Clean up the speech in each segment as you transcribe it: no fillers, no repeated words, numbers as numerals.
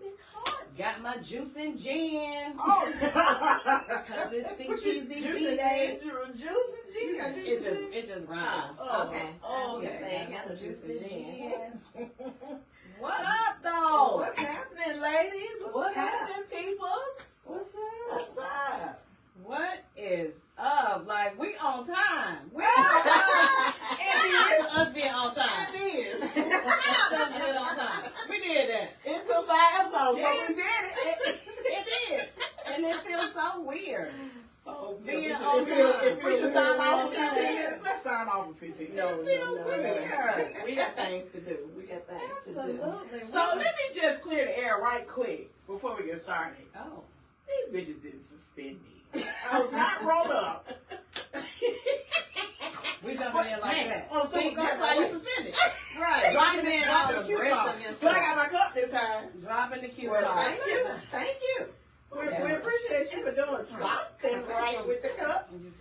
big hearts. Got my juice and gin. Oh, because it's CGZ day. Juice and gin. It just rhymes. Okay. Got the juice and gin. What up, though? What's happening, ladies? What's happening, people? What's up? What's up? What is up? Like, we on time. We on time. It is. Us being on time. It is. Us being on time. We did that. It took 5 episodes, but Yes. we did it. It did. And it feels so weird. Oh, Being on time. We should sign off Being in on 15 time. minutes. Let's sign off in 15 minutes. No. We got things to do. Absolutely. So let me just clear the air right quick before we get started. Oh. These bitches didn't suspend me. I was not rolled up. We jumping in like that. Oh, so See, that's why you suspended. Right. Dropping in all all the the cue rest card. of your But I stuff. got my cup this time. Dropping the cue Well, card. thank you. Thank you. We Yeah. appreciate you for doing something right with the cup. You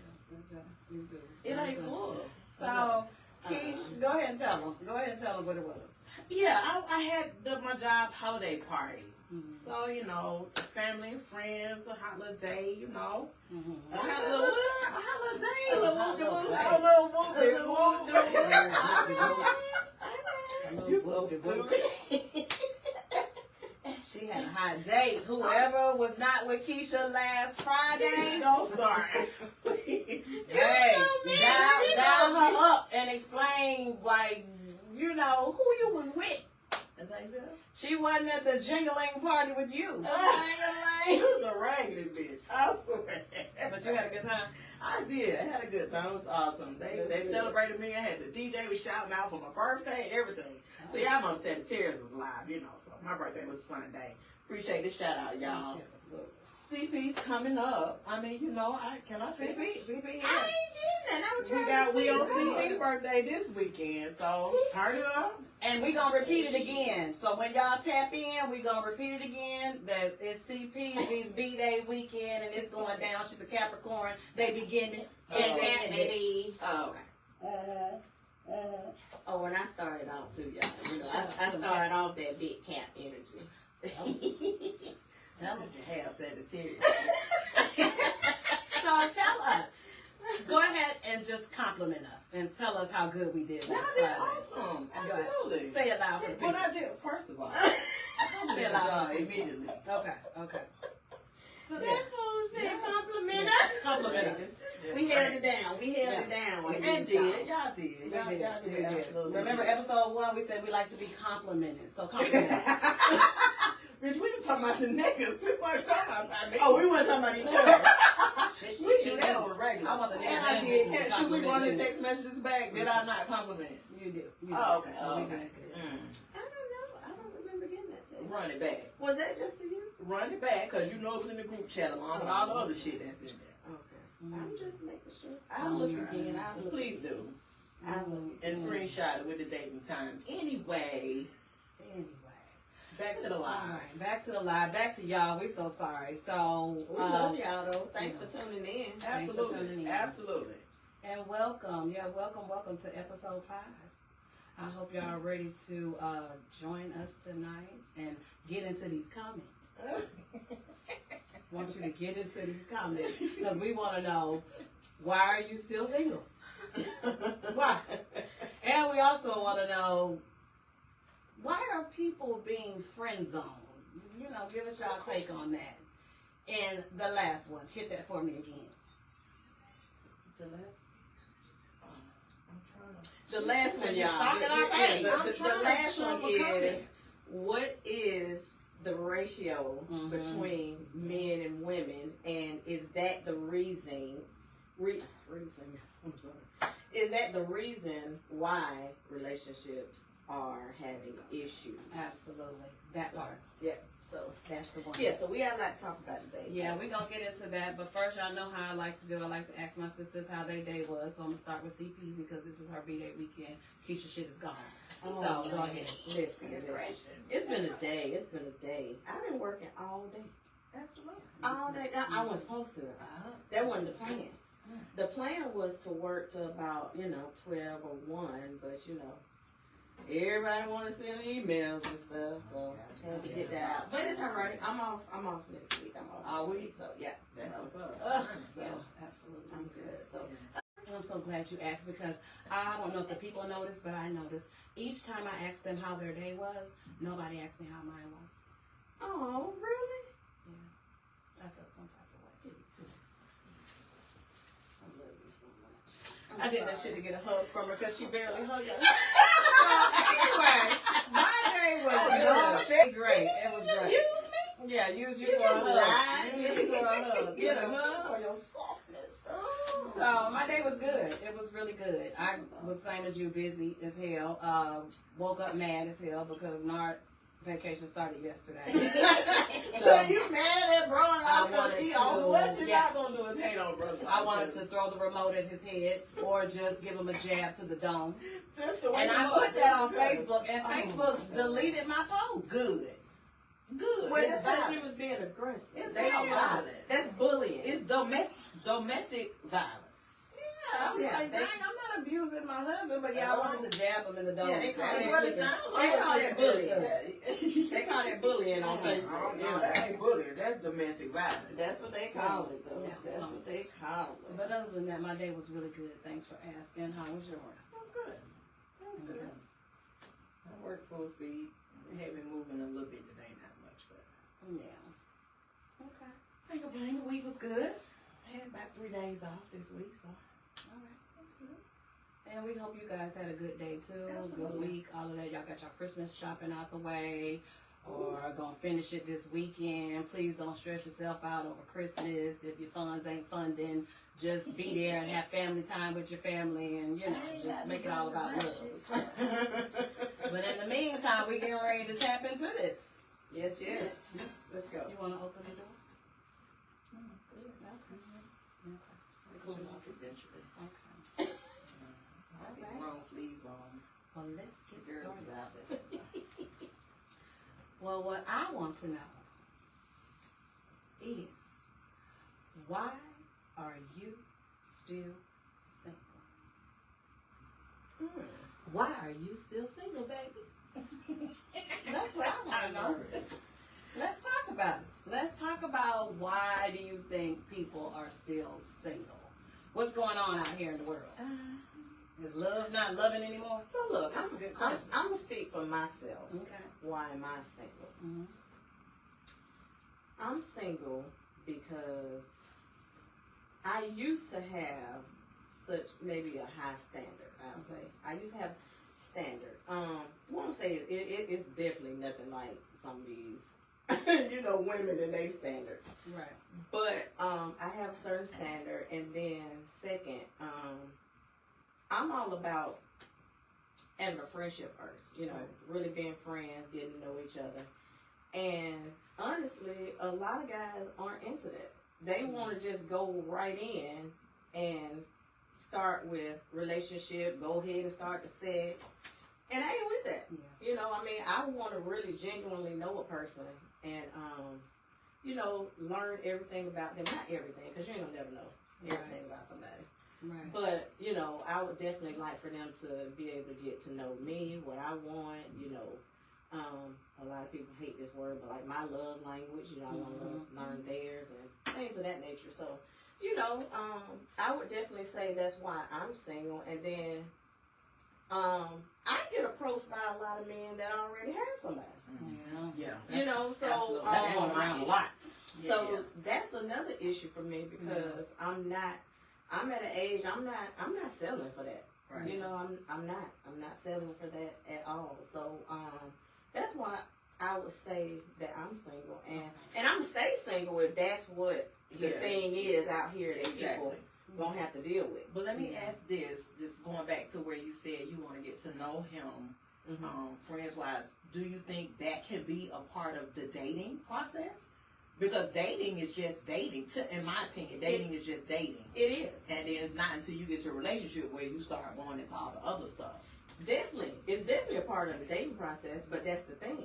do. It ain't full. So, Keish, go ahead and tell them. Go ahead and tell them what it was. Yeah, I had my job holiday party. Mm-hmm. So, family and friends, a holiday, Mm-hmm. A holiday. You so stupid. She had a hot date. Whoever was not with Keisha last Friday, Don't start. hey, dial her up and explain, like, who you was with. That's how you feel? She wasn't at the jingling party with you. You was a raggedy bitch. I swear. But you had a good time. I did. I had a good time. It was awesome. They celebrated me. I had the DJ was shouting out for my birthday, everything. So y'all know Sagittarius was live, so my birthday was Sunday. Appreciate the shout out, y'all. CP's coming up. I mean, can I say CP? Yeah. We on CP birthday this weekend, so turn it up. And we gonna repeat it again. So when y'all tap in, we gonna repeat it again. That it's CP's B-Day weekend, and it's going down. She's a Capricorn. They beginning and they end. Oh, okay. Oh, when I started out too, y'all. I started off that big cap energy. Tell us you have Sagittarius. So tell us. Go ahead and just compliment us and tell us how good we did Y'all last did Friday. awesome. Go ahead. Absolutely. Say it loud for the people. What I did, first of all, I Say it complimented loud y'all for the people. immediately. Okay. So that fool said compliment us. Compliment us. We held it down. We held it down. And did. Y'all did. Y'all We did. did. Absolutely. Remember episode 1, we said we like to be complimented. So compliment us. Bitch, we was talking about the niggas. We weren't talking about me. Oh, we weren't talking about each other. We do that on the regular. I want the And niggas I and did. bitches to Should we run the compliment text messages back? Did I not compliment? You do. Oh, okay. So we Okay. did good. I don't know. I don't remember getting that to you. Run it back. Was that just to you? Run it back, because you know it was in the group chat along with all the other shit that's in there. Okay. I'm just making sure. I'll look again. I'll look. Please do. I'll look. And screenshot it with the date and time. Anyway, back to the All live. right, back to the live. Back to y'all. We so sorry. So, We love y'all though. Thanks for tuning in. Thanks for tuning Absolutely. in. Absolutely. and welcome. Yeah, welcome to episode 5. I hope y'all are ready to join us tonight and get into these comments. Want you to get into these comments because we want to know, why are you still single? Why? And we also want to know, why are people being friend zoned? Give us y'all take on that. And the last one, hit that for me again. The last. The last one, y'all. The last one is, what is the ratio between men and women, and is that the reason? I'm sorry. Is that the reason why relationships are having issues? Absolutely. That part. Yeah. So That's the one. yeah. So we got a lot to talk about today. Yeah, we're going to get into that. But first, y'all know how I like to do. I like to ask my sisters how their day was. So I'm going to start with CPZ because this is her B-Day weekend. Keisha shit is gone. So go ahead. Listen. It's been a day. It's been a day. I've been working all day. Absolutely. All day. I wasn't supposed to. That wasn't the plan. The plan was to work to about, 12 or 1, but everybody want to send emails and stuff, so I had to get that out. But it's all right. I'm off next week. I'm off All next week? week, so yeah. That's what's up. So Absolutely. I'm good. So And I'm so glad you asked because I don't know if the people noticed, but I noticed each time I asked them how their day was, nobody asked me how mine was. oh, really? Yeah. I felt some type of way. I love you so much. I did that shit to get a hug from her because she barely hugged us. Anyway, My day was good. Great. It was great. Excuse me? Yeah, use you You for a just hug. lied. Use you for a hug. Get a hug. For your softness. So my day was good. It was really good. I was same as you, busy as hell. Woke up mad as hell because Nard vacation started yesterday. So you mad at bro and I I because wanted he to- on what you're yeah. not gonna do is hate on brother. I wanted to throw the remote at his head or just give him a jab to the dome. Just to wake And him I up. put that on Good. Facebook, and Facebook deleted my post. Good. Good. Well, It's that's because violence. you was being aggressive. It's They don't violence. lie. That's bullying. It's domestic violence. I was Yeah, like, they- dang, I'm not abusing my husband, but yeah, I wanted to jab him in the dome. Yeah, they call That's it what it sleeping. sounds They like. call it bullying. Yeah. They call it bullying on Facebook. No, that ain't bullying. That's domestic violence. That's what they call it, though. Yeah. That's what they call it. But other than that, my day was really good. Thanks for asking. How was yours? That's good. That's good. Okay. I work full speed. I have been moving a little bit today, not much, but Yeah. Okay. I ain't complaining. The week was good. I had about 3 days off this week, so All right. that's good. And we hope you guys had a good day too. Absolutely. Good week. All of that. Y'all got your Christmas shopping out the way. Or gonna finish it this weekend. Please don't stress yourself out over Christmas. If your funds ain't funding, just be there and have family time with your family and just make it all about love. But in the meantime, we getting ready to tap into this. Yes, yes. Let's go. You wanna open the door? Cool off eventually. Okay. I think wrong sleeves on. Well, let's get Girls started. out there. Well, what I want to know is, why are you still single? Why are you still single, baby? That's what I want to know. Let's talk about it. Let's talk about why do you think people are still single? What's going on out here in the world? Is love not loving anymore? So look, That's a good I'm question. going to speak for myself. Okay. Why am I single? Mm-hmm. I'm single because I used to have such maybe a high standard, I'll say. I used to have standard. Won't say it's definitely nothing like some of these, women and their standards. Right. But I have a certain standard, and then second, I'm all about having a friendship first. Really being friends, getting to know each other. And honestly, a lot of guys aren't into that. They want to just go right in and start with relationship, go ahead and start the sex. And I ain't with that. Yeah. I want to really genuinely know a person and, learn everything about them. Not everything, because you ain't gonna never know everything about somebody. Right. But, I would definitely like for them to be able to get to know me, what I want, a lot of people hate this word, but like my love language, I want to learn theirs and things of that nature. So, I would definitely say that's why I'm single. And then, I get approached by a lot of men that already have somebody. Yeah. So, That's going around a lot. So that's another issue for me because I'm at an age, I'm not selling for that. Right. I'm not selling for that at all. So, that's why I would say that I'm single, and I'm gonna stay single if that's what the thing is out here that people gonna have to deal with. But let me ask this, just going back to where you said you want to get to know him, friends-wise, do you think that can be a part of the dating process? Because dating is just dating. In my opinion, dating is just dating. It is. And then it's not until you get to a relationship where you start going into all the other stuff. Definitely. It's definitely a part of the dating process, but that's the thing.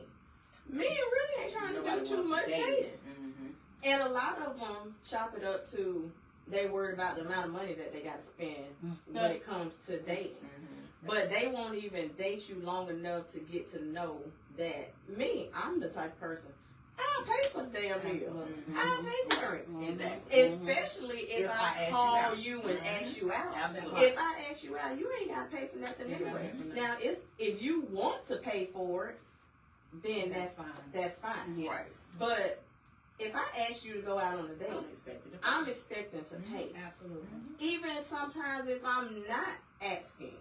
Men really ain't trying Nobody to do too wants much to date. dating. And a lot of them chop it up to they worried about the amount of money that they got to spend when it comes to dating. but they won't even date you long enough to get to know that me. I'm the type of person. I'll pay for the damn meal. Absolutely. I'll pay for it. Exactly. Especially if I call you and ask you out. Absolutely. If I ask you out, you ain't got to pay for nothing anyway. Now, if you want to pay for it, then that's fine. That's fine. Yeah. Right. But if I ask you to go out on a date, I'm expecting to pay. Absolutely. Even sometimes if I'm not asking,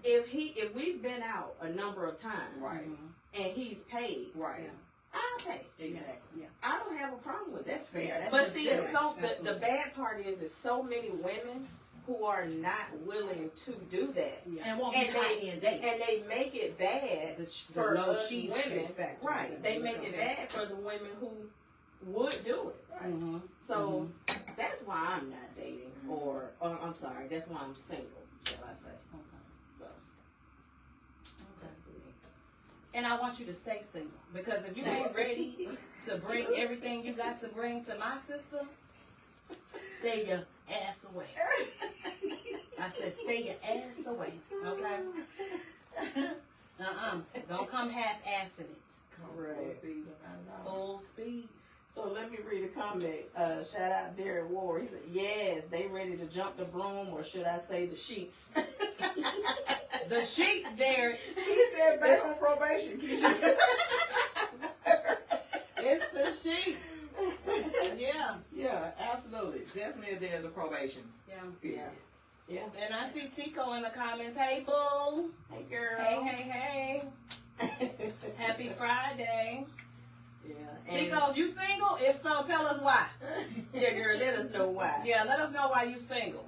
if we've been out a number of times, right, and he's paid, right, yeah, I'll pay. Exactly. Yeah. I don't have a problem with that. That's fair. That's but see, it's the bad part is so many women who are not willing to do that, and won't be paying dates, and they make it bad for us women. Right? They make it bad for the women who would do it. Right? So that's why I'm not dating, or I'm sorry, that's why I'm single. Shall I say? So. And I want you to stay single, because if you ain't ready to bring everything you got to bring to my sister, stay your ass away. I said, stay your ass away. Okay? Don't come half-assing it. Right. Full speed. So let me read a comment. Shout out Derek Ward. He said, yes, they ready to jump the broom, or should I say the sheets? The sheets, Derek. He said back on probation. It's the sheets. Yeah. Yeah, absolutely. Definitely there's a probation. Yeah. And I see Tico in the comments. Hey, boo. Hey, girl. Hey. Happy Friday. Yeah. Tico, you single? If so, tell us why. Yeah, girl, let us know why. Yeah, let us know why you single.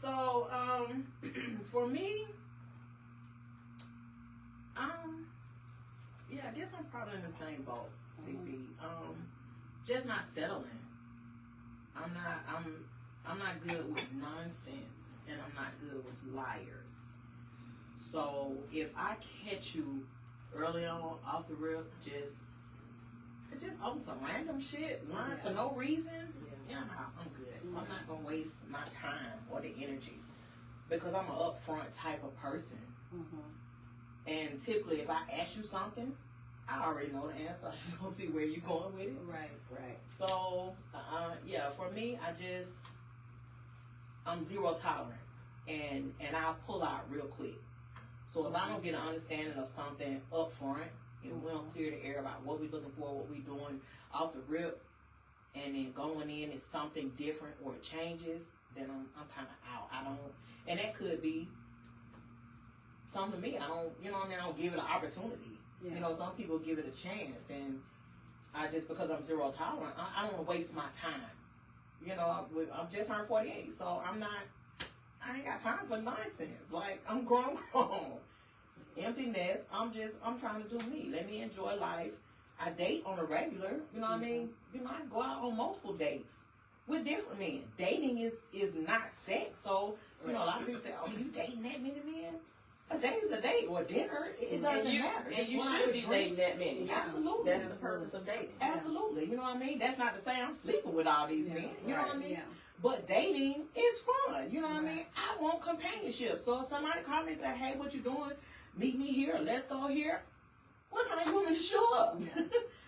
So, for me, yeah, I guess I'm probably in the same boat, CP. Just not settling. I'm not good with nonsense, and I'm not good with liars. So if I catch you early on off the rip, just on some random shit, lying for no reason, I'm good. I'm not gonna waste my time or the energy, because I'm an upfront type of person. And typically, if I ask you something, I already know the answer. I just don't see where you're going with it. Right. So, for me, I'm zero tolerant, and I'll pull out real quick. So if I don't get an understanding of something up front, and we don't clear the air about what we're looking for, what we're doing off the rip, and then going in is something different or it changes, then I'm kind of out. And that could be something to me. I don't give it an opportunity. Some people give it a chance, and I just, because I'm zero tolerant, I don't want to waste my time. I'm just turned 48, so I ain't got time for nonsense. Like, I'm grown. Empty nest. I'm trying to do me. Let me enjoy life. I date on a regular, you know what I mean? I go out on multiple dates with different men. Dating is not sex, so, a lot of people say, oh, you dating that many men? A date is a date, or dinner, it doesn't matter. And you should be dating that many. Absolutely. That's the purpose of dating. Absolutely. You know what I mean? That's not to say I'm sleeping with all these men. You know what I mean? Yeah. But dating is fun. You know what I mean? I want companionship. So if somebody call me and say, hey, what you doing? Meet me here. Let's go here. What time you want me to show up?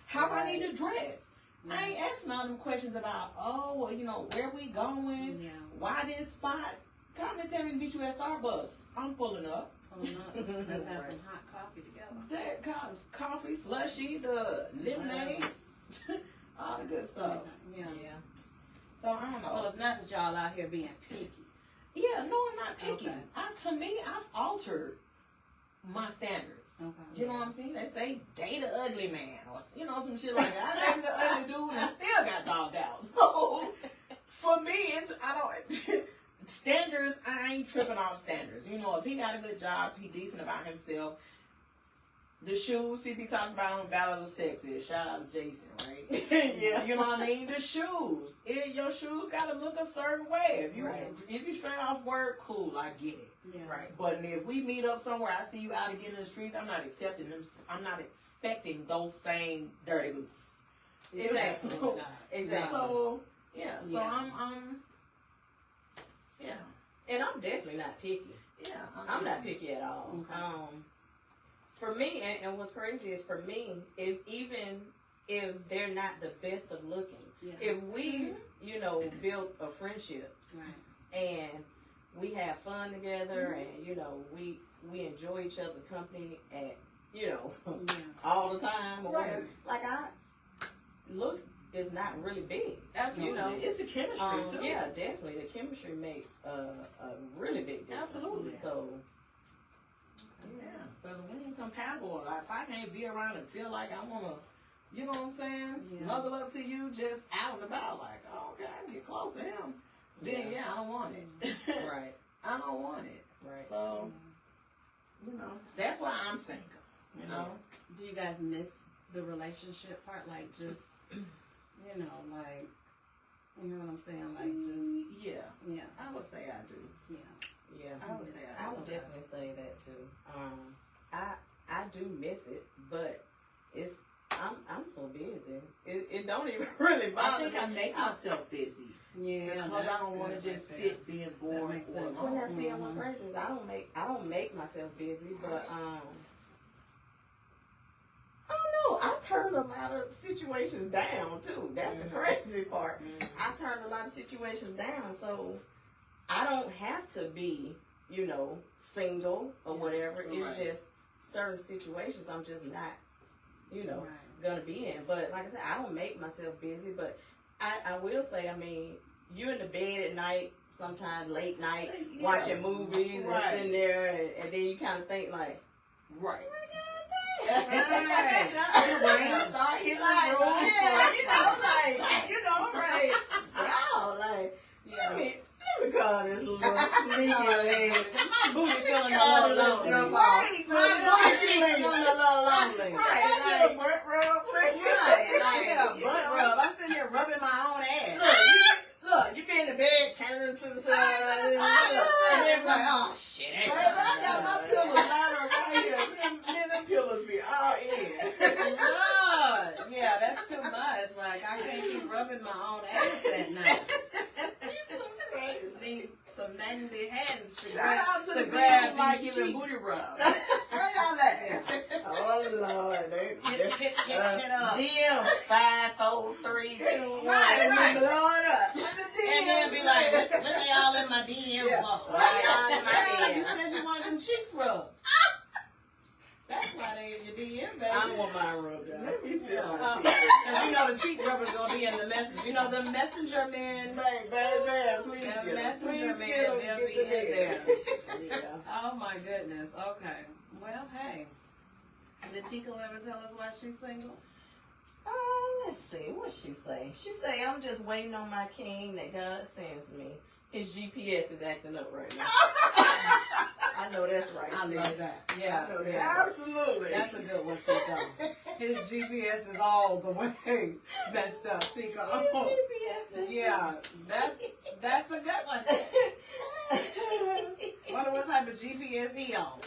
How I need to dress? I ain't asking all them questions about, where we going? Yeah. Why this spot? Come and tell me to meet you at Starbucks. I'm pulling up. Let's have some hot coffee together. That cause coffee, slushy, the lemonades, all the good stuff. Yeah. So I don't know. So it's not that y'all out here being picky. Yeah, no, I'm not picky. Okay. To me, I've altered my standards. Okay. You know what I'm saying? They say date an ugly man, or some shit like that. I dated an ugly dude and still got dogged out. So for me, standards. I ain't tripping off standards. If he got a good job, he decent about himself. The shoes he be talking about on Battle of the Sexes. Shout out to Jason, right? Yeah. You know what I mean? The shoes. Your shoes gotta look a certain way. If you straight off work, cool, I get it. Yeah. Right. But if we meet up somewhere, I see you out again in the streets, I'm not accepting them. I'm not expecting those same dirty boots. Exactly. Exactly. So I'm And I'm definitely not picky. Yeah, I'm not picky at all. Okay. For me, and what's crazy is for me, even if they're not the best of looking, if we, built a friendship, Right. and we have fun together, and we enjoy each other's company, and all the time, or whatever. Like looks is not really big. Absolutely, it's the chemistry too. Yeah, definitely, the chemistry makes a really big difference. Absolutely. So. Yeah, because we ain't compatible. Like, if I can't be around and feel like I want to, you know what I'm saying, snuggle up to you just out and about, like, oh, okay, I can get close to him, then, I don't want it. Right. I don't want it. Right. So, that's why I'm single, Do you guys miss the relationship part? Like, just, like, you know what I'm saying? Like, just. Yeah. I would say I do. Yeah. Yeah, I would definitely say that too. I do miss it, but I'm so busy. It don't even really bother me. I think I make myself busy. Yeah, because I don't want to just sit being bored. That makes sense. When I see what's crazy is I don't make myself busy, but I don't know. I turn a lot of situations down too. That's the crazy part. I turn a lot of situations down, so I don't have to be, single or whatever. It's just certain situations I'm just not, gonna be in. But like I said, I don't make myself busy. But I will say, I mean, you're in the bed at night, sometimes late night, watching movies and sitting there, and then you kind of think like, right. The rain start hitting the room. Right. Wow, like, let me call this little sneaky lady. My booty feeling a little lonely. Right. My booty feeling a little lonely. Right. Like, butt rub. Right. Butt rub. I'm sitting here rubbing my own ass. Look, you be in the bed, turning to the side, and then like, oh shit. I got my pillows lined up right here. Man, them pillows be all in. Lord. Yeah, that's too much. Like, I can't keep rubbing my own ass at night. Need some manly hands to grab like these giving sheets. booty rub. Where y'all at? Oh Lord, Hit up. DM 5, 4, 3, 2, 1. Right. Blow it up. And then be like, what they all in my DM for? Why y'all in my You DM? said you wanted them cheeks rubbed. That's why they in your DM, baby. I want mine rubbed out. Let me see. Because the cheek rubber's going to be in the message. The messenger men. Baby, please The get messenger them. men, they'll be in there. Yeah. Oh, my goodness. Okay. Well, hey. Did Tico ever tell us why she's single? Let's see. What she say? She say, I'm just waiting on my king that God sends me. His GPS is acting up right now. I know that's right. I love that. Yeah. I know that's Absolutely. That's a good one, Tico. His GPS is all the way messed up, Tico. Yeah, that's a good one. Wonder what type of GPS he on.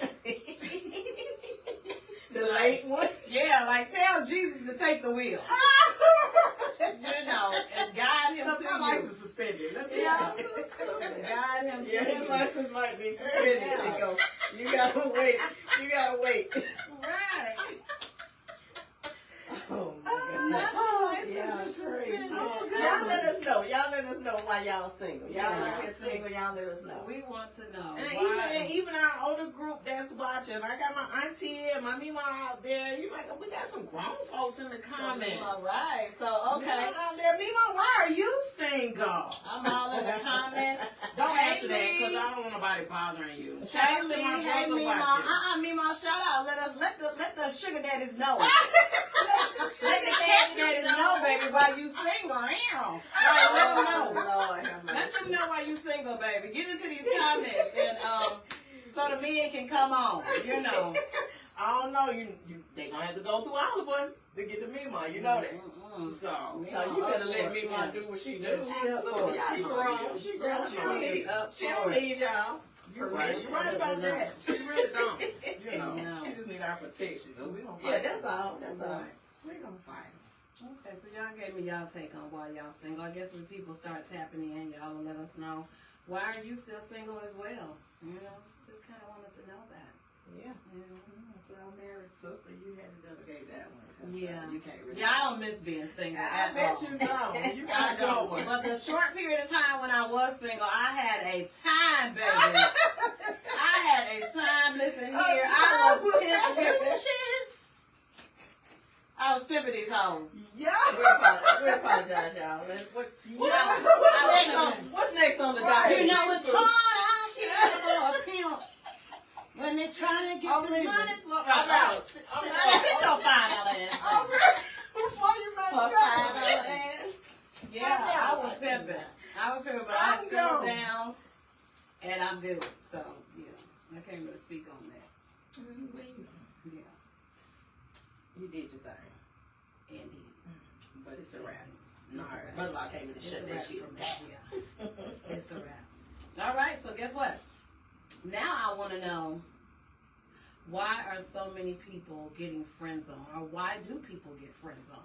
The late one? Yeah, like tell Jesus to take the wheel. And guide him to my you. license suspended. Yeah. Guide him to Yeah, his you. license might be suspended. Yeah. You gotta wait. Right. Oh my God. Yeah, crazy. Y'all let us know why y'all single. Y'all out here single, y'all let us know. We want to know. And even our older group that's watching, I got my auntie and my mama out there. We got some grown folks in the comments. All right. So, okay. Out there, Mima, why are you single? I'm all in the comments. Don't answer that because I don't want nobody bothering you. Hey, Shout out to Lee, my hey, brother Mima. watching. Mima, shout out. Let the sugar daddies know. Let the cat daddies know, baby, why you single. Right, let them know. Lord, Let them know why you single, baby. Get into these comments and so the men can come on. I don't know. They gonna have to go through all of us to get to Mima. You know that. So you better let Mima do what she does. She grown. She don't need y'all. You're right about that. She really don't. She just need our protection. We don't fight. Yeah, that's all. We're gonna fight. Okay, so y'all gave me y'all take on why y'all single. I guess when people start tapping in, y'all will let us know why are you still single as well? You know, just kind of wanted to know that. Yeah. So I'm married, sister. You had to delegate that one. Yeah. You can't really. Yeah, I don't miss being single. I bet you don't. You got a good one. But the short period of time when I was single, I had a time, baby. I had a time. Listen here, I was pimping these hoes. Yeah. We apologize, y'all. What's next on the Right. docket? You know it's hard out here for a pimp when they're trying to get this money for. Sit your $5 ass. Before you For make $5 ass. Yeah, I was pimping, but I settled down, and I'm good. So yeah, I can't really speak on that. Yeah, You did your thing. indeed. But it's a wrap. No, It's a wrap. Mother-in-law came in to It's shut a that wrap shit from down. that. Yeah, it's a wrap. All right, so guess what? Now I want to know, why are so many people getting friend zoned, or why do people get friend zoned?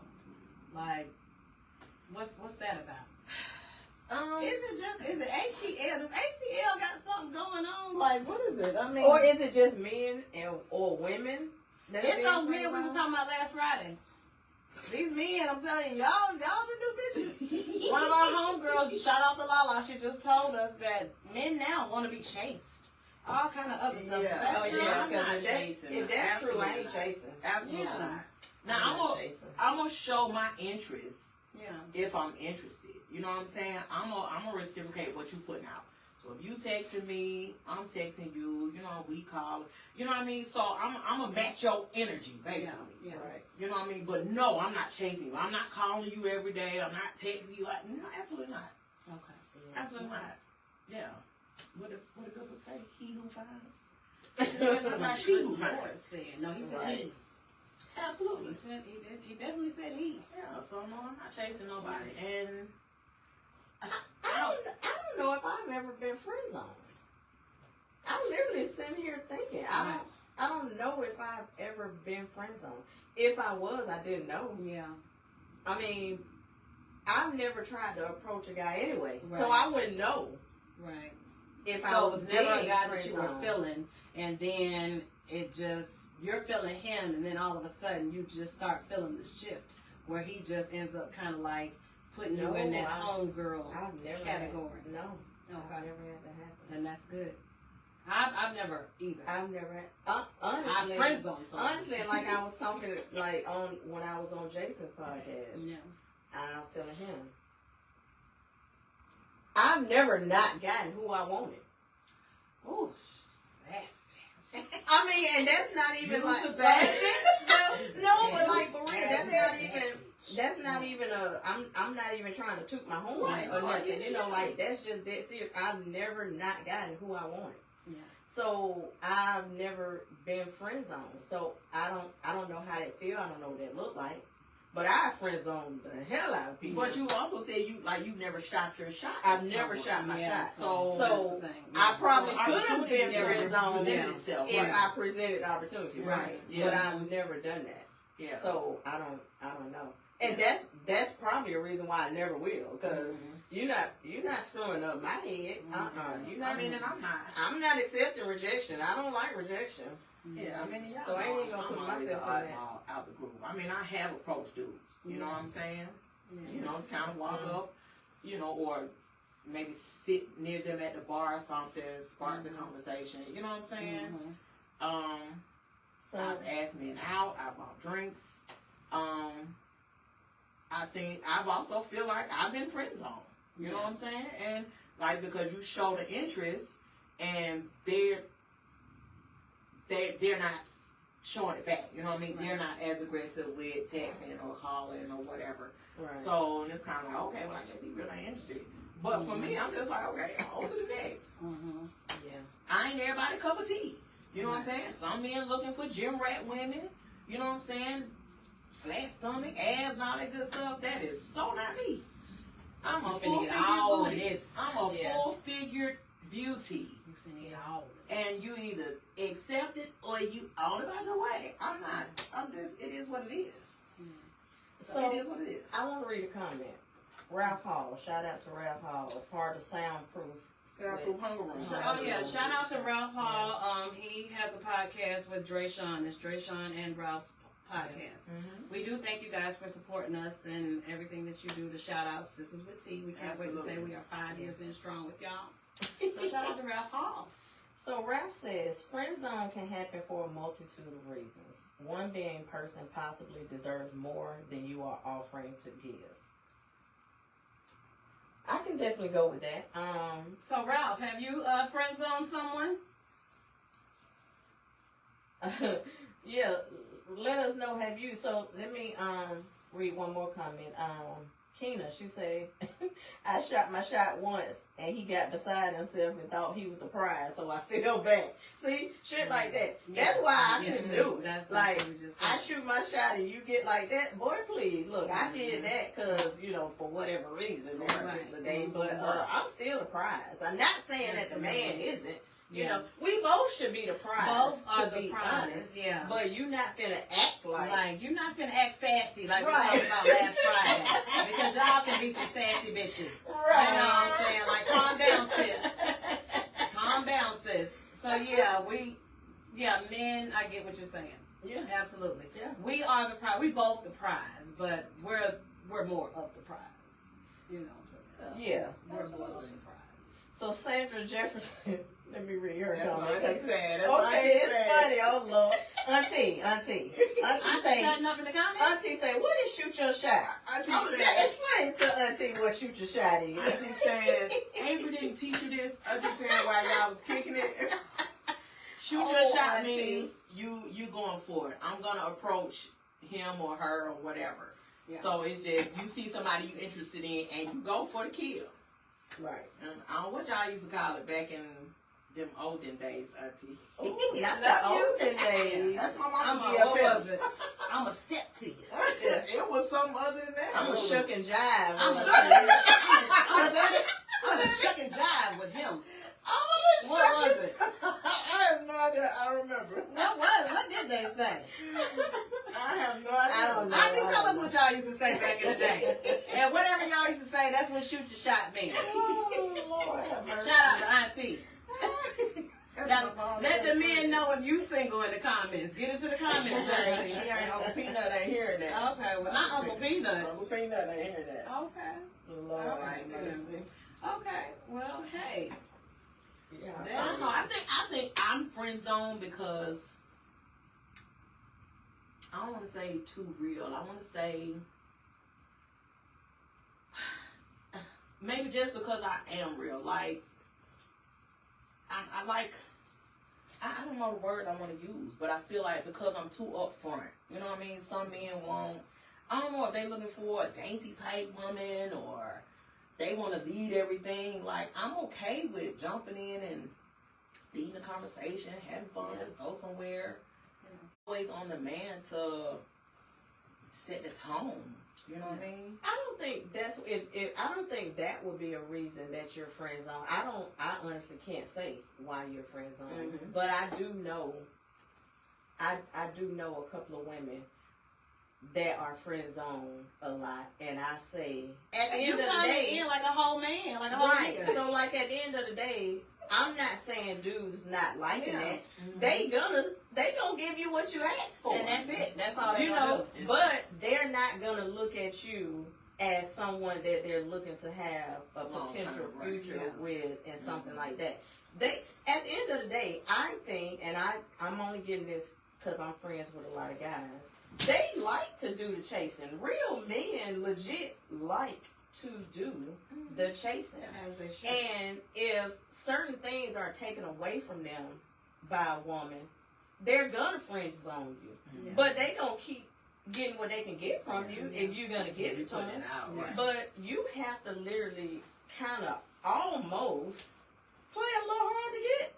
Like, what's that about? Is it ATL? Does ATL got something going on? Like, what is it? I mean, Or is it just men or women? it's those men we was talking about last Friday. These men, I'm telling you, y'all the new bitches. One of our homegirls, shout out to Lala, she just told us that men now want to be chased. All kind of other stuff. Yeah. That's Oh, true. yeah, I'm not because chasing. if that's true, I ain't Absolutely not. chasing. Absolutely Yeah. not. Now I'm gonna show my interest Yeah. if I'm interested. You know what I'm saying? I'm gonna reciprocate what you putting out. So if you texting me, I'm texting you. You know, we call. You know what I mean? So I'm gonna match your energy, basically. Yeah. Right. You know what I mean? But no, I'm not chasing you. I'm not calling you every day. I'm not texting you. No, absolutely not. Okay. Absolutely not. Yeah. What a good book say? He who finds. Not she who finds. said. No, he said Right. he. Absolutely. He said he did. He definitely said he. Yeah. So no, I'm not chasing nobody. And I don't know if I've ever been friend zoned. I'm literally sitting here thinking. I don't know if I've ever been friend zoned. If I was, I didn't know. Yeah. I mean, I've never tried to approach a guy anyway, Right. so I wouldn't know Right. if I So it was was never a being guy that you were friend-zoned. feeling, and then it just, you're feeling him, and then all of a sudden you just start feeling the shift where he just ends up kind of like putting you in that homegirl I've never category. No, Okay. I've never had that happen. And that's good. I've never either. I've never had. Honestly, I friend zone someone. honestly, like I was talking like when I was on Jason's podcast. Yeah. And I was telling him, I've never not gotten who I wanted. Oh, sassy. I mean, and that's not even You like was a bad no, but like for real, that's not even a. I'm not even trying to toot my horn Right. or nothing. You know, like that's just dead serious. I've never not gotten who I wanted. Yeah. So I've never been friend zoned. So I don't know how that feel. I don't know what that look like. But I friend zoned the hell out of people. but you also said you've never shot your shot. I've never shot my shot. So that's the thing. I probably The could have been opportunity friend never zoned presented if itself, I right. presented the opportunity, Right. right? Yeah. But I've never done that. Yeah. So I don't know. And that's probably a reason why I never will, because you're not screwing up my head. You're not. I mean, and I'm not. I'm not accepting rejection. I don't like rejection. Yeah, I mean, y'all So I know ain't gonna put I'm always myself the in that. oddball out the group. I mean, I have approached dudes. You know what I'm saying? You know, kind of walk up, you know, or maybe sit near them at the bar or something, spark the conversation. You know what I'm saying? So I've asked men out. I bought drinks. I think I've also feel like I've been friend zoned. You know what I'm saying? And like, because you show the interest and they're not showing it back. You know what I mean? They're not as aggressive with texting or calling or whatever. right. So and it's kind of like, okay, well, I guess he really ain't interested. But for me, I'm just like, okay, on to the next. Yeah. I ain't everybody cup of tea. You know what I'm saying? Some men looking for gym rat women. You know what I'm saying? Flat stomach, abs, and all that good stuff. That is so not me. I'm a full figured beauty. I'm a full figured beauty. You finna get all of it. And you either accept it or you all about your way. I'm not. I'm just. It is what it is. So it is what it is. I want to read a comment. Ralph Hall, shout out to Ralph Hall, a part of Soundproof Cell Group Hunger Room. Oh yeah, shout out to Ralph Hall. He has a podcast with Drayshawn. It's Drayshawn and Ralph's podcast. We do thank you guys for supporting us and everything that you do. The shout out Sistas with Tea. We can't wait to say we are 5 years in strong with y'all. So shout out to Ralph Hall. So Ralph says, friend zone can happen for a multitude of reasons. One being person possibly deserves more than you are offering to give. I can definitely go with that. So Ralph, have you friend zoned someone? Yeah, let us know. Have you? So let me read one more comment. Keena, she said, I shot my shot once and he got beside himself and thought he was the prize, so I fell back. See, shit like that. That's why I couldn't do it. That's like, what we just said. I shoot my shot and you get like that. Boy, please, look, I did that because, for whatever reason that particular day, but I'm still the prize. I'm not saying that the man isn't. You know, we both should be the prize. Both are to the be prize, honest, yeah. But you not finna act like you're not finna act sassy like Right. we talked about last Friday. Because y'all can be some sassy bitches. Right. You know what I'm saying? Like, calm down, sis. Calm down, sis. So yeah, men, I get what you're saying. Yeah. Absolutely. Yeah. We are the prize. We both the prize, but we're more of the prize. You know what I'm saying? Yeah. We're more of the prize. So Sandra Jefferson, let me read her That's comment. what Auntie said. That's Okay, what Auntie it's said. funny. Oh Lord, Auntie I say, got enough in the comments. Auntie say, what is shoot your shot? Auntie Oh, said. yeah, it's funny to Auntie what shoot your shot is. Auntie said, Avery didn't teach you this. Auntie said while y'all was kicking it. Shoot your shot Auntie. means you going for it. I'm gonna approach him or her or whatever. Yeah. So it's just you see somebody you interested in and you go for the kill. Right. And I don't know what y'all used to call it back in them olden days, Auntie. Ooh, not the olden days. That's my I'm mama. what was it? I'm a step to you. It was something other than that. I'm a shook and jive. I'm a shuck and jive with him. What was it? I have no idea. I don't remember. What did they say? I have no idea. I don't know. Auntie, tell us what y'all used to say back in the day. And whatever y'all used to say, that's what shoot your shot means. Oh, Lord have mercy. Shout out to Auntie. Now, let the men know if you single in the comments. Get into the comments, Auntie. She ain't Uncle Peanut ain't hearing that. Okay, well, not Uncle Peanut. Uncle Peanut ain't hearing that. Okay. Lord All right, have mercy. Okay. Well, hey. Yeah, I don't know. I think I'm friend zoned because I don't want to say too real. I want to say maybe just because I am real. Like I don't know the word I want to use, but I feel like because I'm too upfront. You know what I mean? Some men won't. I don't know if they looking for a dainty type woman or they want to lead everything. Like, I'm okay with jumping in and leading the conversation, having fun, let's go somewhere. Always on the man to set the tone. You know what I mean? I don't think that's I don't think that would be a reason that you're friend zone. I honestly can't say why you're friend zone, but I do know. I do know a couple of women that are friend zone a lot, and I say at the end of the day, in like a whole man, like a whole right. nigga. So like at the end of the day, I'm not saying dudes not liking that. Mm-hmm. They gonna give you what you asked for, And that's it. That's all they you gonna know. do. But they're not gonna look at you as someone that they're looking to have a potential future with and something like that. They at the end of the day, I think, and I'm only getting this because I'm friends with a lot of guys. They like to do the chasing. Real men legit like to do the chasing. As they should. And if certain things are taken away from them by a woman, they're gonna friend zone you. Yeah. But they gonna keep getting what they can get from you if you're gonna give it to them. Right. But you have to literally kind of almost play a little hard to get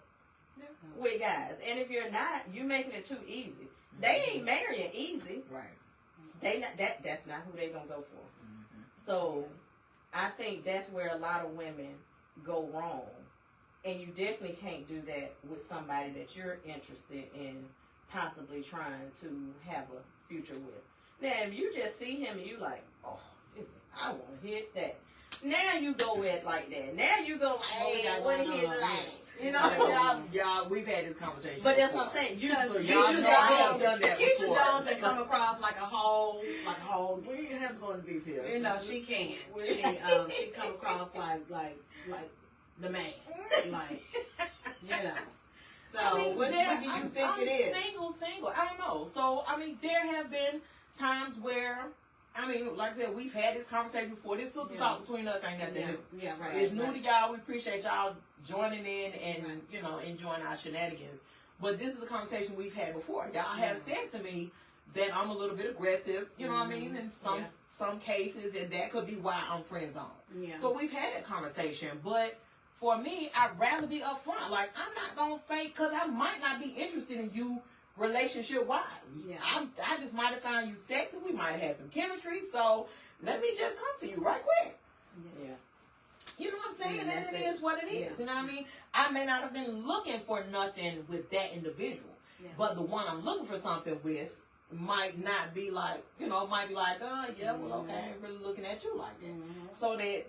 with guys. And if you're not, you making it too easy. They ain't marrying easy. Right. They not that's not who they gonna go for. So I think that's where a lot of women go wrong. And you definitely can't do that with somebody that you're interested in possibly trying to have a future with. Now, if you just see him and you like, oh, I want to hit that. now you go at like that. Now you go like, hey, what he like? You know, y'all, we've had this conversation. But that's what I'm saying. You so Keisha Jones they come across like a whole. We ain't have to go into detail. You know, she can. She come across like the man, like you know. So I mean, what do you think I'm it is? Single. I don't know. So I mean, there have been times where. I mean, like I said, we've had this conversation before. This sister talk between us ain't nothing new. Yeah, right. It's new to y'all. We appreciate y'all joining in and, you know, enjoying our shenanigans. But this is a conversation we've had before. Y'all have said to me that I'm a little bit aggressive, you know what I mean, in some cases, and that could be why I'm friend zoned. Yeah. So we've had that conversation. But for me, I'd rather be upfront. Like, I'm not going to fake because I might not be interested in you relationship wise. Yeah. I just might have found you sexy. We might have had some chemistry. So let me just come to you right quick. Yeah. You know what I'm saying? Yeah, and it is what it is. You know what I mean? I may not have been looking for nothing with that individual. Yeah. But the one I'm looking for something with might not be like, you know, might be like, oh yeah, well okay, I ain't really looking at you like that.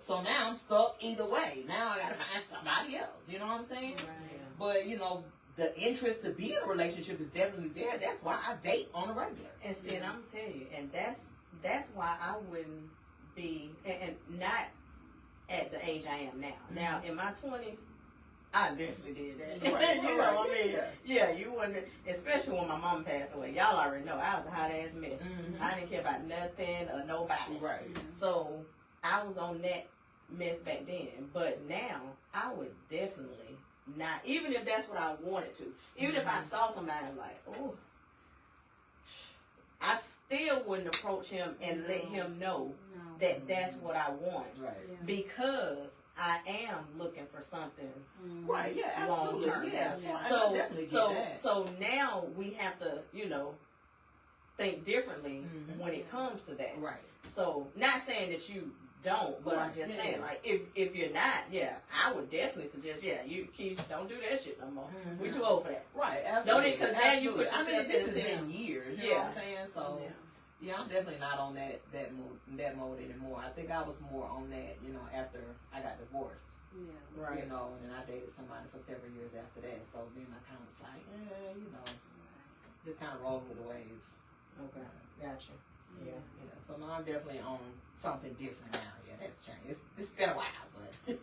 So now I'm stuck either way. Now I gotta find somebody else. You know what I'm saying? Right. But you know, the interest to be in a relationship is definitely there. That's why I date on a regular. And see, and I'm gonna tell you, and that's why I wouldn't be, and not at the age I am now. Now, in my 20s, I definitely did that. Right. You know what I mean? Yeah, you wouldn't, especially when my mom passed away. Y'all already know I was a hot ass mess. I didn't care about nothing or nobody. Right. So I was on that mess back then. But now, I would definitely not, even if that's what I wanted to. Even if I saw somebody like, oh, I still wouldn't approach him and let him know that that's what I want. Right. Yeah. Because I am looking for something Right. Yeah. long Absolutely. term. Yeah. So I definitely get that. so now we have to, you know, think differently when it comes to that. Right. So not saying that you don't, but I'm just saying, like, if you're not, I would definitely suggest, you Keisha, don't do that shit no more. We too old for that. Right. Don't Absolutely. it? Because now you put I mean, yourself this has in been years. You know what I'm saying? So. Yeah, I'm definitely not on that mode anymore. I think I was more on that, you know, after I got divorced. Yeah. Right. You know, and then I dated somebody for several years after that. So then I kind of was like, you know, just kind of rolling with the waves. Okay. Gotcha. Yeah. So now I'm definitely on something different now. Yeah, that's changed. It's been a while, but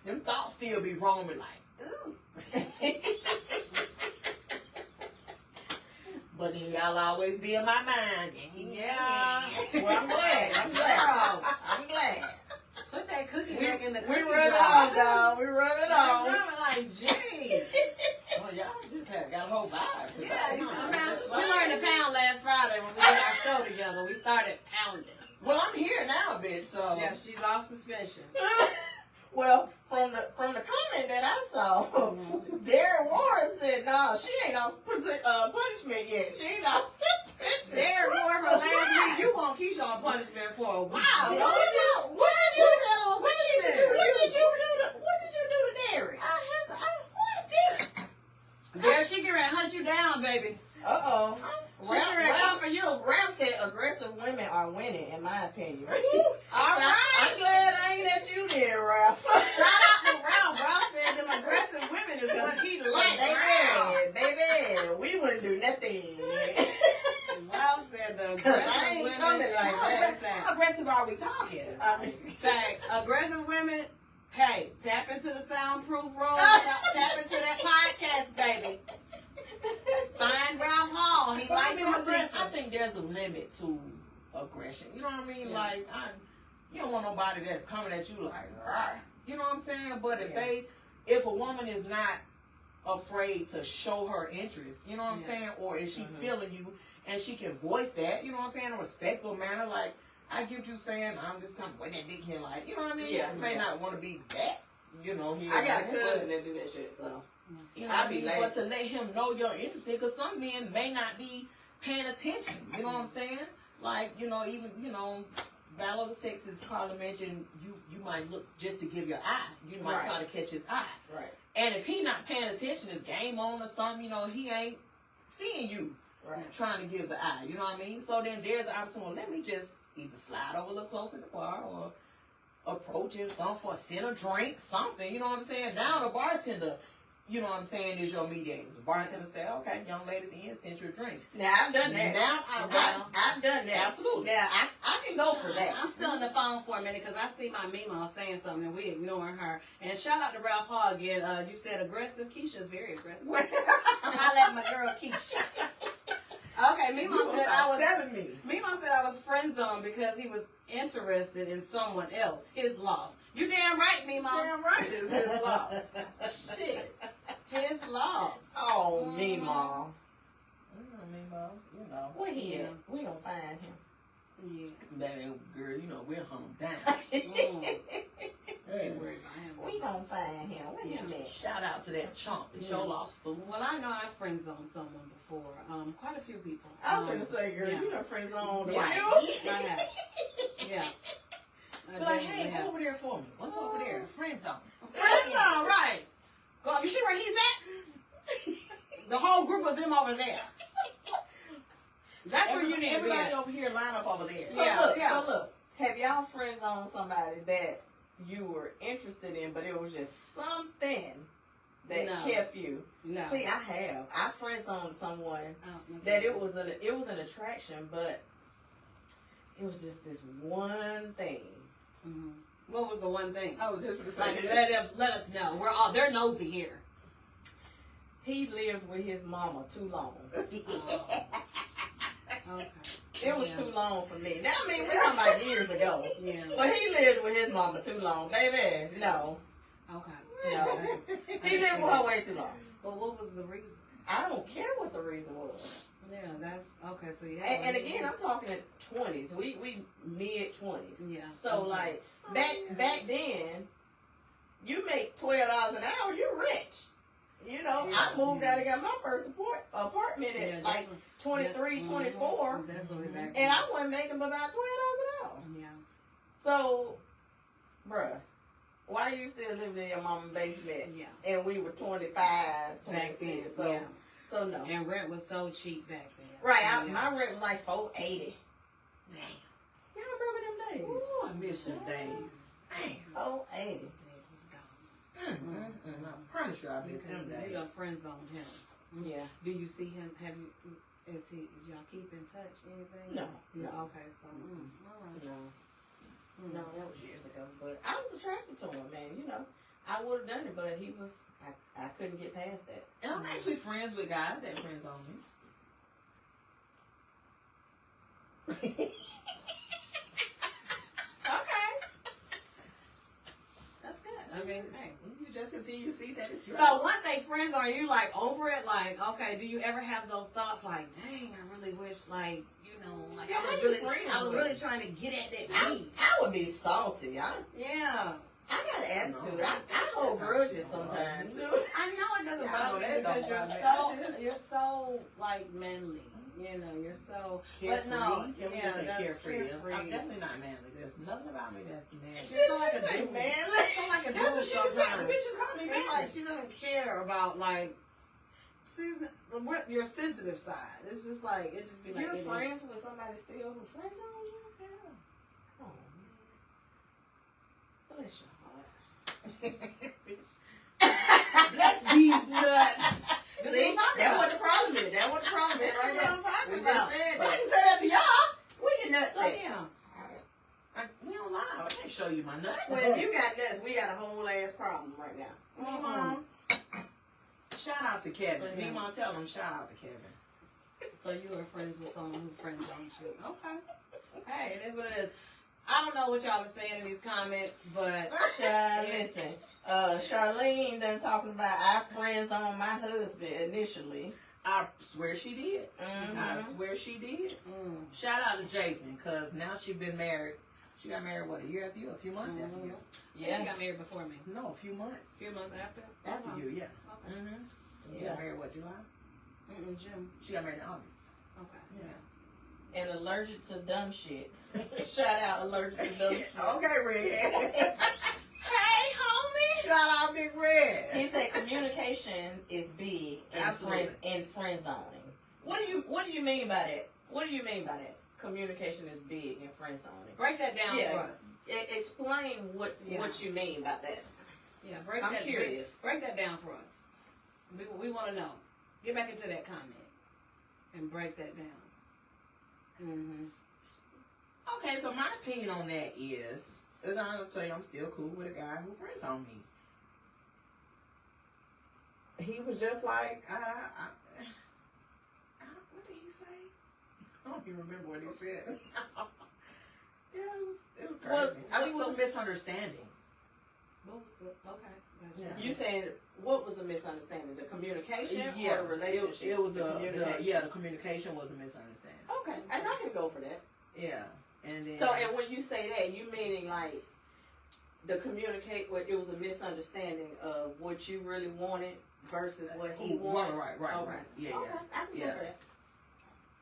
them thoughts still be roaming like, ooh. But then y'all always be in my mind. Yeah. Well, I'm glad. I'm glad. Put that cookie back in the We cookie run it jar. on, dog. We run it on. Like, gee. Well, y'all just got a whole vibe. Yeah, we learned to pound last Friday when we did our show together. We started pounding. Well, I'm here now, bitch. So Yeah, she's off suspension. Well, from the comment that I saw, Darren Warren said, "No, she ain't off punishment yet. She ain't off suspension." Darren Warren from last week, you want Keisha on punishment for a while. What Don't you? What did you do? What did you do? What did you do to Darren? Darren, she can hunt you down, baby. Uh-oh. She can come for you. Ralph said aggressive women are winning, in my opinion. All right. I'm glad I ain't at you there, Ralph. Shout out to Ralph. Ralph said them aggressive women is what he likes. Baby, we wouldn't do nothing. Ralph said the Cause aggressive I ain't women. coming like that. how aggressive are we talking? Say, aggressive women, hey, tap into the soundproof room. Tap into that podcast, baby. Find Ralph Hall. He likes them aggressive. I think there's a limit to aggression. You know what I mean? Yeah. Like, you don't want nobody that's coming at you like, "Rah." You know what I'm saying? But if a woman is not afraid to show her interest, you know what I'm saying? Or if she feeling you and she can voice that, you know what I'm saying, in a respectful manner, like, I get you saying, I'm just kind of with that dick here, like, you know what I mean? Yeah. You may not want to be that, you know, here. I got a cousin that do that shit, so. You know I what I be mean? like, But to let him know you're interested, because some men may not be paying attention. You know what I'm saying? Like, you know, even, you know, Valor of Sex, as Carla mentioned, you might look just to give your eye. You might try to catch his eye. Right. And if he not paying attention, if game on or something, you know, he ain't seeing you trying to give the eye. You know what I mean? So then there's the opportunity, let me just either slide over a little closer to the bar approaching, some for send a drink, something, you know what I'm saying? Now the bartender, you know what I'm saying, is your mediator. The bartender say, okay, young lady, then send you a drink. Now I've done that. I've done that. Absolutely. Now I can go for that. I'm still on the phone for a minute because I see my Mima saying something and we ignoring her. And shout out to Ralph Hall again. You said aggressive. Keisha's very aggressive. I let my girl Keisha. Okay, Mima said I was friend zoned because he was interested in someone else. His loss. You damn right, Mima. Damn right, it's his loss. Shit. His loss. Oh, Mima. Mima, you know. Where he at? We gonna find him. Yeah. Baby, girl, you know, we'll hunt him down. Ain't worried about him. We gonna find him. Where you at? Shout out to that chump. It's your lost fool. Well, I know I friend zoned someone before. Quite a few people. I was gonna say, girl, you done friend zoned Yeah. you. I have. Yeah. I Like, definitely hey, have. go over there for me. What's over there? Friend zone. Friend zone, right. Well, you see where he's at? The whole group of them over there. That's where you need to be everybody at. over here, line up over there. So look, have y'all friends on somebody that you were interested in, but it was just something that kept you? No. See, I have. I friends on someone Oh, that it was an attraction, but it was just this one thing. Mm-hmm. What was the one thing? I was just going to Like, say let us know. They're nosy here. He lived with his mama too long. Okay. It was too long for me. Now, I mean, we're talking about years ago. Yeah. But he lived with his mama too long. Baby, no. Okay. No. He lived with her way too long. But what was the reason? I don't care what the reason was. Yeah, that's okay. So yeah. And again, I'm talking in 20s. We mid 20s. Yeah. So like back then, you make $12 an hour, you're rich. You know, I moved out and got my first apartment at like 23, 24, Definitely back and I wasn't making but about $12 an hour. Yeah. So, bruh, why you still living in your mama's basement? Yeah. And we were 25, Back 26, then. so, Yeah. so no. And rent was so cheap back then. Right, Yeah. my rent was like $4.80. damn. Y'all remember them days? Ooh, I miss them days. Damn. $4.80. Days is gone. I promise you I miss them Because days. you done friend zoned him. Yeah. Do you see him? Is y'all keep in touch? Anything? No. Yeah. No. Okay. So. All right. No. No, that was years ago. But I was attracted to him, man. You know, I would have done it, but he was. I couldn't get past that. And I'm actually friends with guys that friends on me. Okay. That's good. I mean, hey. You just continue to see that it's your So once they friends are you like over it? Like, okay, do you ever have those thoughts like, dang, I really wish, like, you know, like Yeah, I was really trying to get at that meat. I would be salty. Yeah. I got an attitude. I hold grudges sometimes too. I know it doesn't Yeah, I know bother that you because don't you're so like manly. You know, you're so carefree. But no, Yeah, we just say that's carefree. I'm definitely not manly. There's nothing about me that's manly. She's so like a dude. manly. So like a That's dude what she was saying. The sometimes. bitches call me It's manly. like she doesn't care about like your sensitive side. It's just like it just be like You're it is. friends with somebody still who friends on you? Yeah. Oh man. Bless your heart. Bless these nuts. See, that's what the problem is. That's what the problem is right That's there. what I'm talking We about. just said I that. didn't say that to y'all. Where your nuts So at? yeah. We don't lie. I can't show you my nuts. When you got nuts, we got a whole ass problem right now. Shout out to Kevin. So, yeah. Me mom tell him shout out to Kevin. So you were friends with someone who friends on you. Okay. Hey, it is what it is. I don't know what y'all are saying in these comments, but Child, listen. Charlene done talking about our friends on my husband initially. I swear she did. Mhm. I swear she did. Shout out to Jason, because now she's been married. She got married, what, a year after you? A few months after you? Yeah, she got married before me. No, a few months. A few months after? After you, yeah. Okay. She got married, what, July? June. She got married in August. Okay. Yeah. And allergic to dumb shit. Shout out allergic to dumb shit. Okay, Red. Hey, homie. Shout out Big Red. He said communication is big in friend zoning. What do you mean by that? What do you mean by that? Communication is big in friend zoning. Break that down Yeah. for us. explain what you mean by that. Yeah, I'm curious. Break that down for us. We want to know. Get back into that comment and break that down. Mm-hmm. Okay, so my opinion on that is I'm gonna tell you, I'm still cool with a guy who friends on me. He was just like, what did he say? I don't even remember what he said. Yeah, it was crazy. I think it was a misunderstanding. What was the okay? Gotcha. Yeah. You said what was the misunderstanding? The communication or the relationship? It was the communication. the communication was a misunderstanding. Okay, and I can go for that. Yeah, and then and when you say that, you meaning like the communicate, where it was a misunderstanding of what you really wanted versus what he wanted. Right. Okay. Yeah, okay. I can go for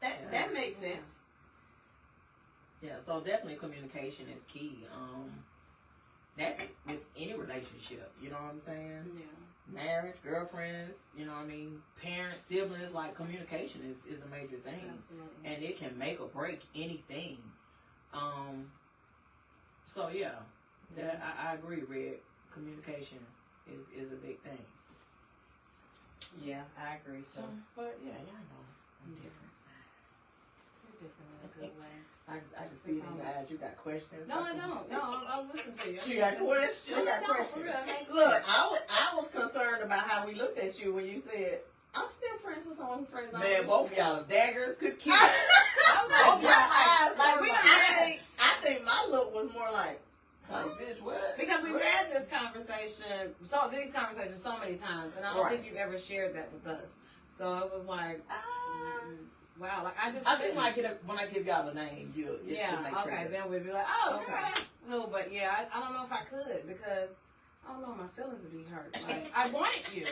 that. That makes sense. Yeah, so definitely communication is key. That's it with any relationship, you know what I'm saying? Yeah. Marriage, girlfriends, you know what I mean? Parents, siblings, like communication is a major thing. Absolutely. And it can make or break anything. So yeah, that, I agree, Red. Communication is a big thing. Yeah, I agree. So, but yeah, y'all know I'm different. You're different in a good way. I can see it in your eyes. You got questions. No, I don't. No, I was listening to you. she got questions. Look, I was concerned about how we looked at you when you said, "I'm still friends with someone who friends on me." Man, both of y'all daggers could kill. I was like, Both y'all eyes. like were I think my look was more like, bitch, what? Because we've had this conversation, these conversations so many times, and I don't think you've ever shared that with us. So it was like, wow, like I think when I give y'all the name, you'll make sure then we'd be like, oh, girl, that's who. But yeah, I don't know if I could because I don't know, my feelings would be hurt. Like I wanted you.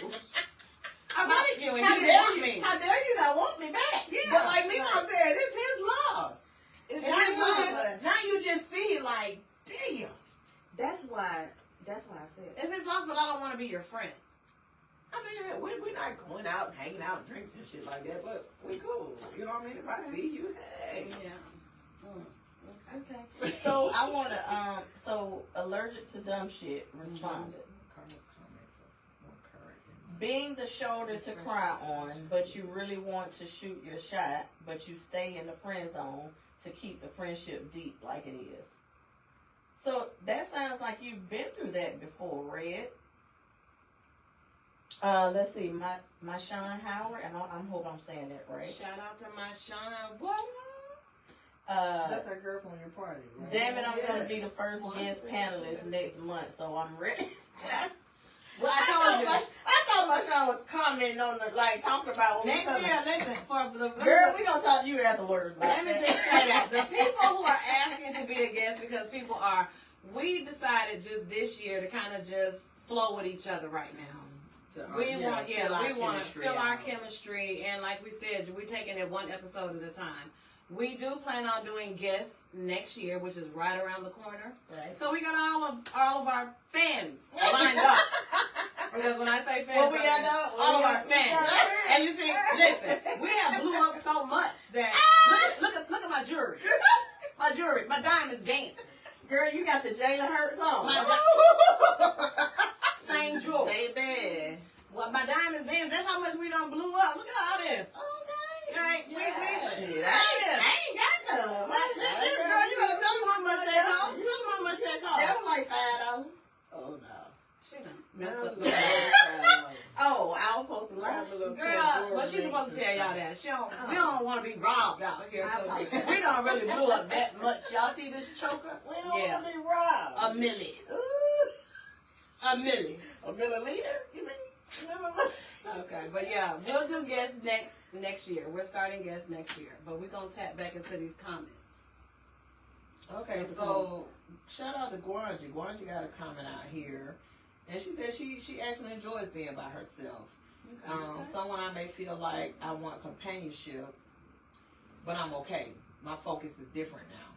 I wanted you, and you didn't want me. How dare you not want me back? Yeah, but like Miko said, it's his loss. It's his loss. Now you just see it like, damn. That's why I said It's his loss, but I don't want to be your friend. I mean, we're not going out and hanging out and drinks and shit like that, but we cool. You know what I mean? If I see you, hey. Yeah. okay. So I want to so allergic to dumb shit responded. Being the shoulder to cry on, but you really want to shoot your shot, but you stay in the friend zone to keep the friendship deep like it is. So that sounds like you've been through that before, Red. Let's see, my Sean Howard, and I hope I'm saying that right. Shout out to my Sean. What? That's our girl from your party, right? Damn it, I'm gonna be the first guest panelist next month, so I'm ready. Well, I told you. I thought my Sean was commenting on the talking about next year. Listen, for the girl, we gonna talk to you afterwards. Let me just say that the people who are asking to be a guest because people are. We decided just this year to kind of just flow with each other right now. We want to feel our chemistry, and like we said, we're taking it one episode at a time. We do plan on doing guests next year, which is right around the corner. Right. So we got all of our fans lined up. Because when I say fans, all of our fans. And you see, listen, we have blew up so much that look at my jewelry. My diamonds dancing. Girl, you got the Jalen Hurts on. Same jewelry. Baby. Well, my diamonds dance. That's how much we done blew up. Look at all this. Right? Shit, I ain't got none. Listen, girl, you better tell me how much that cost. Tell me how much that cost. That was like $5. Oh no. She done messed up. Oh, I was supposed to lie. Girl, but she's supposed to tell y'all that. We don't want to be robbed out here. We don't really blew up that much. Y'all see this choker? We don't want to be robbed. $1 million. $1 million. A milliliter? You mean? Okay, but yeah, we'll do guests next year. We're starting guests next year, but we're gonna tap back into these comments. Okay, so shout out to Guanji. Guanji got a comment out here, and she said she actually enjoys being by herself. Okay. Someone I may feel like I want companionship, but I'm okay. My focus is different now.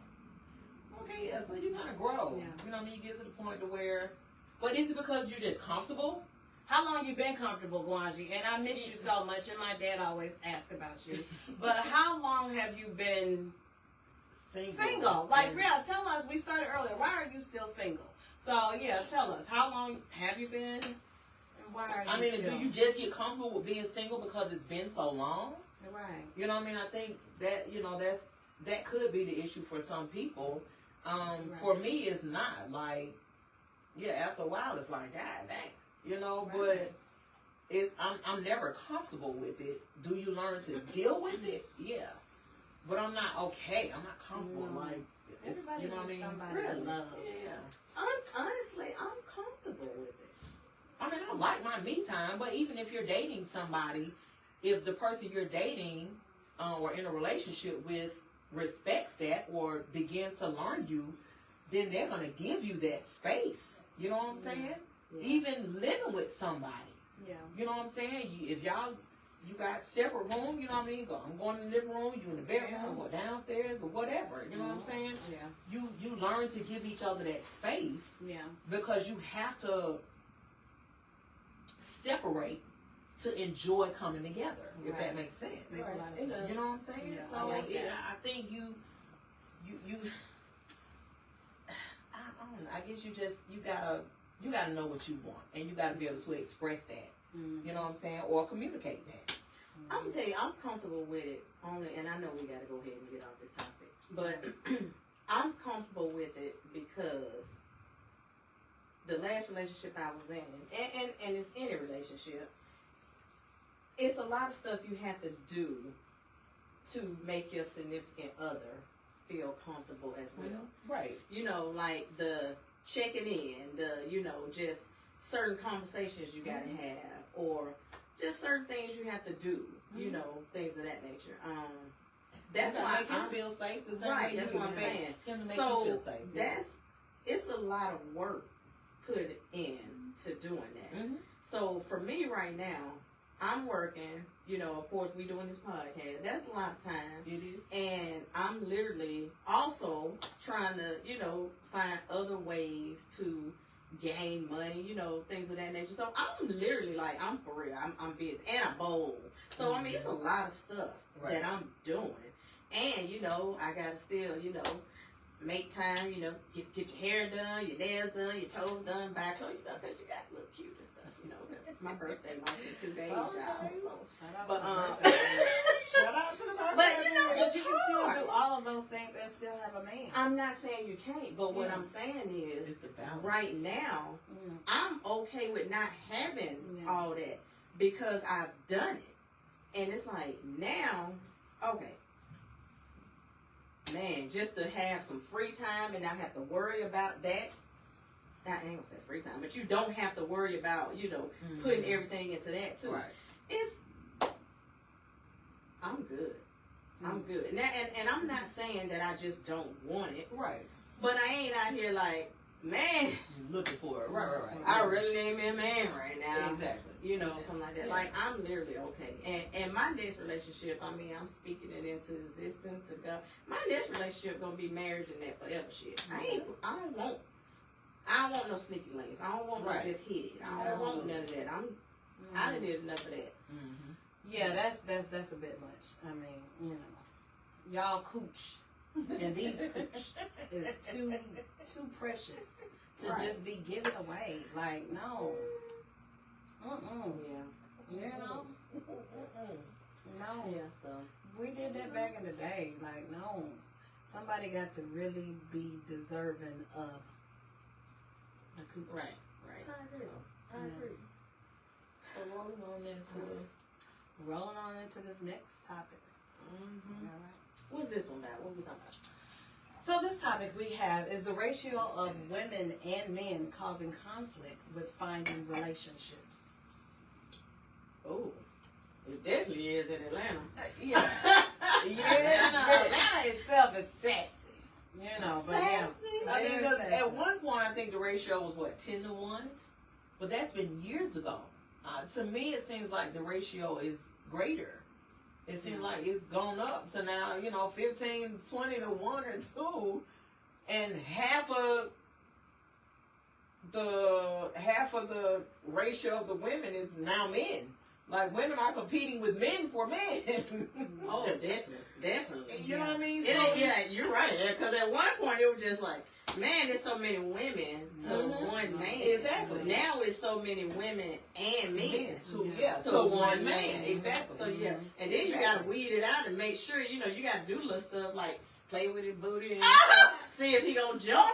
Okay, yeah, so you kind of grow. Yeah. You know what I mean? You get to the point to where, but is it because you're just comfortable? How long you been comfortable, Guanji? And I miss you so much, and my dad always asks about you. But how long have you been single? Like, real, tell us, we started earlier. Why are you still single. So yeah, tell us, how long have you been? And why are you I mean, still? do you just get comfortable with being single because it's been so long? Right. You know what I mean? I think that, that could be the issue for some people. Right. For me, it's not. Like, yeah, after a while, it's like, God dang. Right. But I'm never comfortable with it. Do you learn to deal with it? Yeah. But I'm not okay. I'm not comfortable. No. Like, Everybody you know what I needs mean? somebody Really? to love. Yeah. Honestly, I'm comfortable with it. I mean, I like my me time, but even if you're dating somebody, if the person you're dating or in a relationship with respects that or begins to learn you, then they're going to give you that space. You know what I'm saying? Yeah. Even living with somebody. Yeah. You know what I'm saying? If you got separate rooms, you know what I mean? I'm going in the living room, you in the bedroom or downstairs or whatever. You know what I'm saying? Yeah. You learn to give each other that space Yeah. because you have to separate to enjoy coming together, if Right. that makes sense. Makes a lot of It sense. does. You know what I'm saying? Yeah, So I like that. I think you I don't know, I guess you gotta know what you want and you gotta be able to express that. Mm-hmm. You know what I'm saying? Or communicate that. I'm gonna tell you, I'm comfortable with it only, and I know we gotta go ahead and get off this topic, but I'm comfortable with it because the last relationship I was in, and it's any relationship, it's a lot of stuff you have to do to make your significant other feel comfortable as well. Right. Like the checking in, just certain conversations you gotta have, or just certain things you have to do, things of that nature. That's why make him feel safe. The same right. way That's you what I'm expect saying. him to make So you feel safe. it's a lot of work put in to doing that. Mm-hmm. So for me right now, I'm working. Of course, we doing this podcast. That's a lot of time. It is. And I'm literally also trying to, find other ways to gain money, things of that nature. So I'm literally like, I'm for real. I'm busy. And I bowl. So, I mean, it's a lot of stuff that I'm doing. And, I got to still, make time, get your hair done, your nails done, your toes done, back clothes done, because you got to look cute and stuff, It's my birthday month in 2 days, y'all. So. But, shout out to the birthday. But, But you can still hard. do all of those things and still have a man. I'm not saying you can't, but what I'm saying is, It's the balance. right now, I'm okay with not having Yeah. all that because I've done it. And it's like, now, okay. Man, just to have some free time and not have to worry about that. I ain't gonna say free time, but you don't have to worry about, putting everything into that too. Right. I'm good. I'm good. And I'm not saying that I just don't want it. Right. But I ain't out here like, man, You're looking for it. Right. I really need me a man right now. Exactly. Something like that. Yeah. Like, I'm literally okay. And my next relationship, I mean, I'm speaking it into existence to God. My next relationship gonna be marriage and that forever shit. I don't want no sneaky links. I don't want no just hit it. I don't want none of that. I done did enough of that. Mm-hmm. Yeah, that's a bit much. I mean, y'all cooch, and these cooch is too precious to just be given away. Like, no. Yeah. No. Yeah, so. We did that back in the day. Like, no. Somebody got to really be deserving of the cooch. Right. I agree. So Rolling on into this next topic. Mm-hmm. All right. What's this one about? What we talking about? So this topic we have is the ratio of women and men causing conflict with finding relationships. Oh, it definitely is in Atlanta. Yeah. Atlanta itself is sassy. But yeah. I mean, because Very at sassy. one point I think the ratio was 10-1, but that's been years ago. To me, it seems like the ratio is greater. It seems like it's gone up to now, 15, 20 to 1 or 2, and half of the ratio of the women is now men. Like, women are competing with men for men. Oh, definitely. You know what I mean? You're right. Because at one point it was just like, Man, there's so many women to one man. Exactly. Now it's so many women and men to one man. Exactly. So yeah, and then you gotta weed it out and make sure you gotta do little stuff like play with his booty and see if he gonna jump.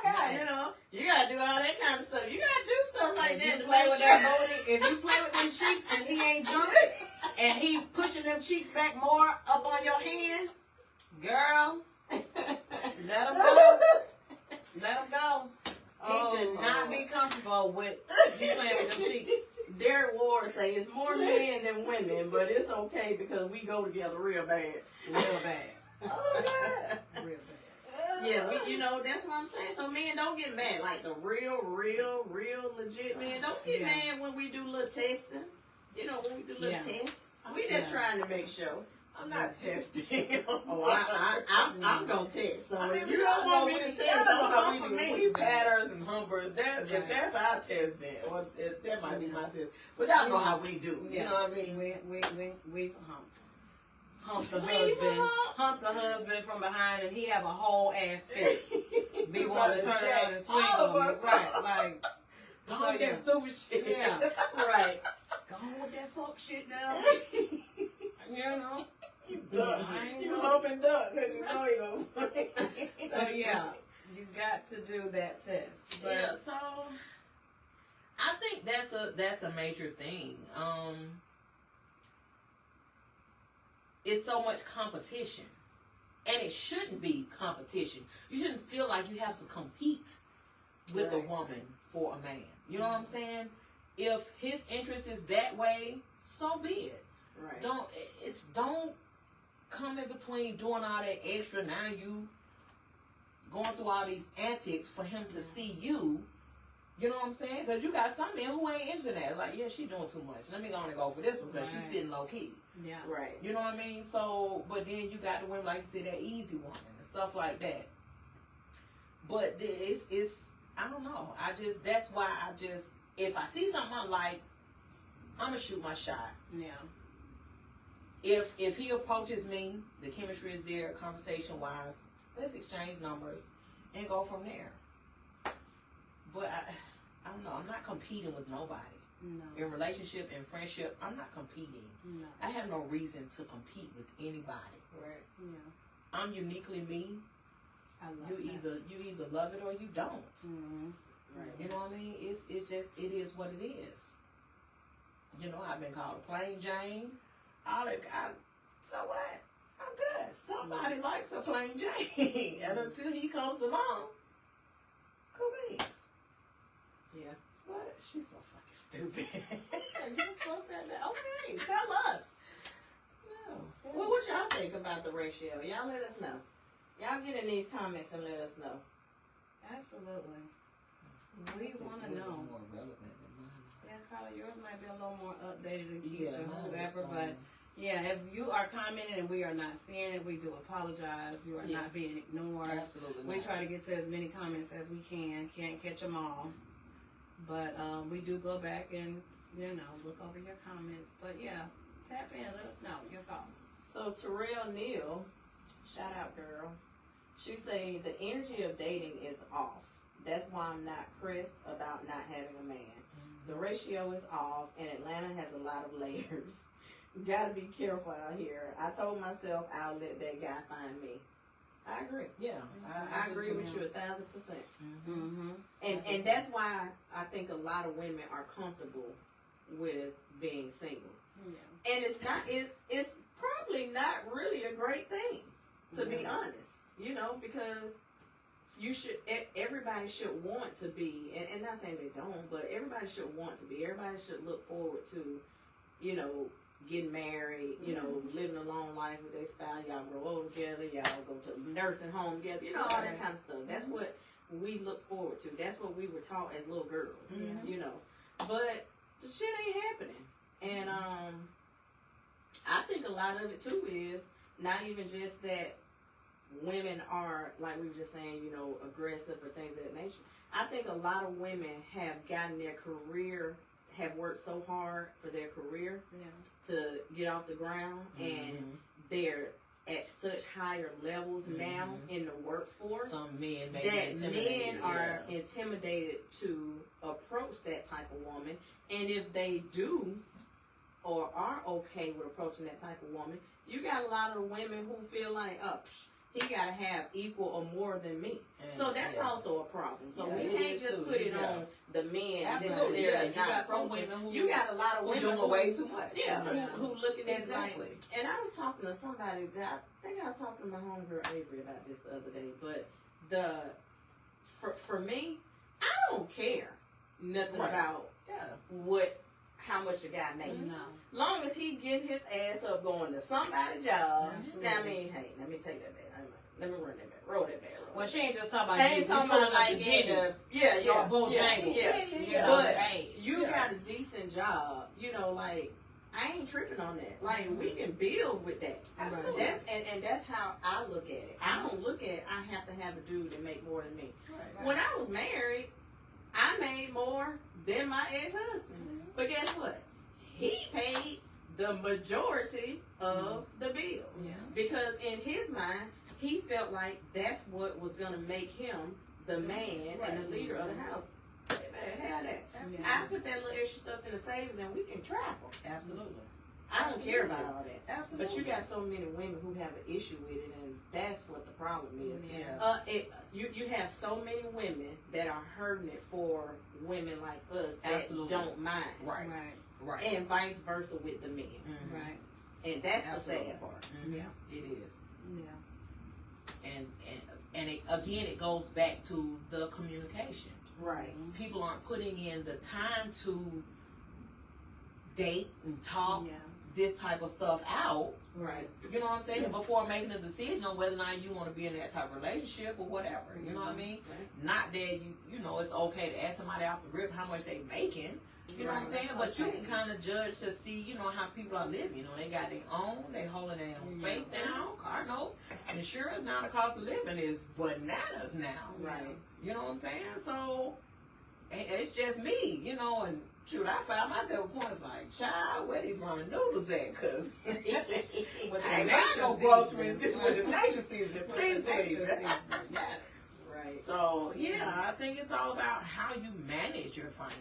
You gotta do all that kind of stuff. You gotta do stuff like that to play make with sure. that booty. If you play with them cheeks and he ain't jumping, and he pushing them cheeks back more up on your hand, girl, let him go. Let him go. He should not be comfortable with you playing with them cheeks. Derek Ward say it's more men than women, but it's okay because we go together real bad. Real bad. Oh, God. Real bad. Yeah, that's what I'm saying. So men don't get mad. Like the real legit men don't get mad when we do little testing. When we do little tests. We just trying to make sure. I'm not testing. I'm gonna test. So if you don't don't want me to test, don't come for me. We patters and humpers. If that's our test, then or that might be my test. But y'all know how we do. You know what I mean? We humped. Hump the husband from behind, and he have a whole ass fit. Be wanting to turn around and swing on me, right? Like, go with that stupid shit. Yeah, right. Go with that fuck shit now. You hope and duck, because you know he gonna swing. So yeah, you got to do that test. But yeah, so I think that's a major thing. It's so much competition, and it shouldn't be competition. You shouldn't feel like you have to compete with a woman for a man. You know what I'm saying? If his interest is that way, so be it. Right. Don't come in between doing all that extra. Now you going through all these antics for him to see you. You know what I'm saying? Because you got some men who ain't interested in that. Like, yeah, she doing too much. Let me go for this one because she's sitting low key. Yeah. Right. You know what I mean? So, but then you got the women, like you said, that easy woman and stuff like that. But it's I don't know. That's why if I see something I like, I'm going to shoot my shot. Yeah. If he approaches me, the chemistry is there, conversation-wise, let's exchange numbers and go from there. But I don't know. I'm not competing with nobody. No. In relationship and friendship, I'm not competing. No. I have no reason to compete with anybody. Right. Yeah. I'm uniquely me. I love You either love it or you don't. Mm-hmm. Right. You know what I mean? It's just, it is what it is. I've been called a plain Jane. So what? I'm good. Somebody likes a plain Jane. And until he comes along, cool beans. Yeah. What? She's so fucking stupid. You just wrote that down. Okay, tell us. No. Well, what y'all think about the ratio? Y'all let us know. Y'all get in these comments and let us know. Absolutely. We want to know. More relevant than mine. Yeah, Carla, yours might be a little more updated than Keisha, mine is, whoever, but yeah, if you are commenting and we are not seeing it, we do apologize. You are not being ignored. Absolutely We not. try to get to as many comments as we can. Can't catch them all. But we do go back and, look over your comments. But yeah, tap in. Let us know your thoughts. So Terrell Neal, shout out girl. She say the energy of dating is off. That's why I'm not pressed about not having a man. The ratio is off, and Atlanta has a lot of layers. Gotta be careful out here. I told myself I'll let that guy find me. I agree. Yeah, I agree with you 1,000%. Mm-hmm. And that's why I think a lot of women are comfortable with being single. Yeah. And it's probably not really a great thing, to be honest. Because everybody should want to be, and not saying they don't, but everybody should want to be. Everybody should look forward to, getting married, living a long life with their spouse. Y'all grow old together. Y'all go to a nursing home together. All that kind of stuff. That's what we look forward to. That's what we were taught as little girls. But the shit ain't happening. And I think a lot of it too is not even just that women are, like we were just saying, aggressive or things of that nature. I think a lot of women have gotten their career, have worked so hard for their career to get off the ground, and they're at such higher levels now in the workforce. Some men that men are intimidated to approach that type of woman, and if they do or are okay with approaching that type of woman, you got a lot of women who feel like, oh, he got to have equal or more than me. And so that's also a problem. So we can't just put it on the men necessarily not approaching. You got a lot of women doing way too much. Yeah, who looking at like, and I was talking to somebody that I think I was talking to my homegirl Avery about this the other day, but for me, I don't care nothing about how much a guy makes. No. Long as he getting his ass up going to somebody's job. Now, I mean, hey, let me take that back. Let me run that back. Roll that back. Well, she ain't just talking about you. Ain't talking about like Bojangles. But you got a decent job. You know, like, I ain't tripping on that. Like, we can build with that. Absolutely. That's how I look at it. I don't look at I have to have a dude that make more than me. Right. When I was married, I made more than my ex-husband. But guess what? He paid the majority of the bills. Yeah. Because in his mind, he felt like that's what was going to make him the man and the leader of the house. Hey, man, have that. I put that little extra stuff in the savings and we can travel. Absolutely. I don't care about all that. Absolutely. But you got so many women who have an issue with it, and that's what the problem is. Yeah. You have so many women that are hurting it for women like us that don't mind. Right. And vice versa with the men. Mm-hmm. Right. And that's the sad part. Mm-hmm. Yeah, it is. Yeah. And again, it goes back to the communication. Right. People aren't putting in the time to date and talk this type of stuff out. Right. You know what I'm saying? Before making a decision on whether or not you want to be in that type of relationship or whatever. You know what I mean? Right. Not that you know, it's okay to ask somebody off the rip how much they making. You know what I'm saying? But you can kind of judge to see, you know, how people are living. You know, they got their own, they holding their own space down, car notes. And insurance now, the cost of living is bananas now. Right. You know what I'm saying? So, it's just me, you know, and shoot, I found myself once like, child, where these ramen noodles at? Because I ain't got no groceries with the nature seasoning. Please believe it. Yes. Right. So, yeah, I think it's all about how you manage your finances.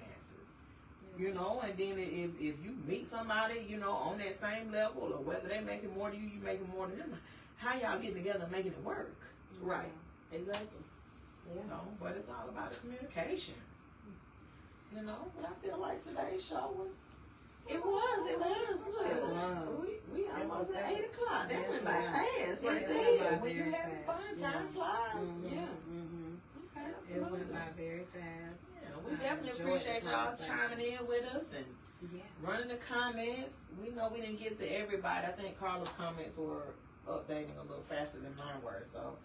You know, and then if you meet somebody, you know, on that same level, or whether they making more than you making more than them, how y'all getting together and making it work? Right. Exactly. You know, but it's all about the communication. You know, but I feel like today's show was. It was. We almost at 8 o'clock. That went by fast right there. When you having fun, time flies. Yeah. Okay, it went by very fast. We definitely appreciate y'all chiming in with us and running the comments. We know we didn't get to everybody. I think Carla's comments were updating a little faster than mine were. So,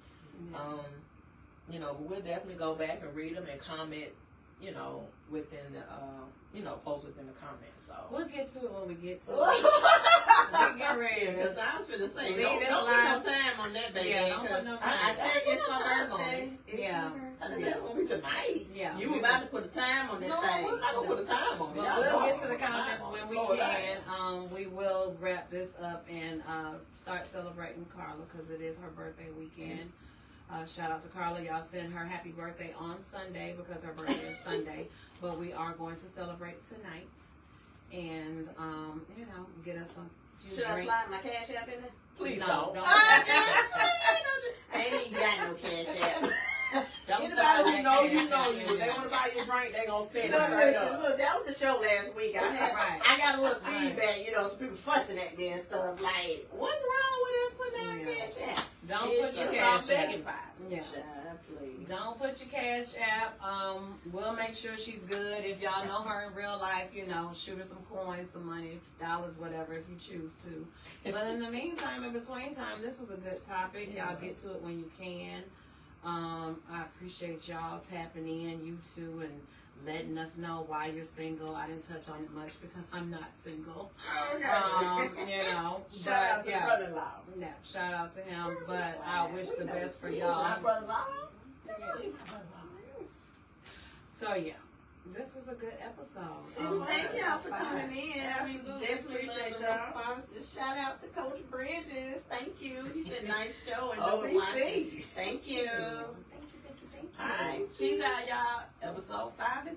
you know, but we'll definitely go back and read them and comment, you know, within the, you know, post within the comments. So we'll get to it when we get to it. We get ready. Because I was finna say, don't put no time on that, baby. Yeah, don't put no time. I said it's my birthday. Yeah. I said it's gonna be tonight. Yeah. You were about to put a time on that thing. No, we're not gonna put a time on it. But we'll get to the comments when we can. We will wrap this up and start celebrating Carla because it is her birthday weekend. Shout out to Carla. Y'all send her happy birthday on Sunday because her birthday is Sunday. But we are going to celebrate tonight. And, you know, get us some few drinks. Should I slide my cash app in there? Please don't. I ain't even got no cash app. Anybody who know you know you. They want to buy you a drink, they gonna send it right up. Look, that was the show last week. I got a little feedback, you know, some people fussing at me and stuff like, what's wrong with us putting down cash app? Don't put your cash app. Yeah. Don't put your cash app. We'll make sure she's good. If y'all know her in real life, you know, shoot her some coins, some money, dollars, whatever, if you choose to. But in the meantime, in between time, this was a good topic. Y'all get to it when you can. I appreciate y'all tapping in, you two, and letting us know why you're single. I didn't touch on it much because I'm not single. Okay. You know, shout out to brother-in-law. Yeah, shout out to him. But I wish the best for y'all. My brother-in-law. So this was a good episode. Thank y'all for tuning in. We definitely appreciate y'all. sponsors. Shout out to Coach Bridges. Thank you. He said nice show and OBC. watching. Thank you. Thank you. All right. Peace out, y'all. Episode 5 is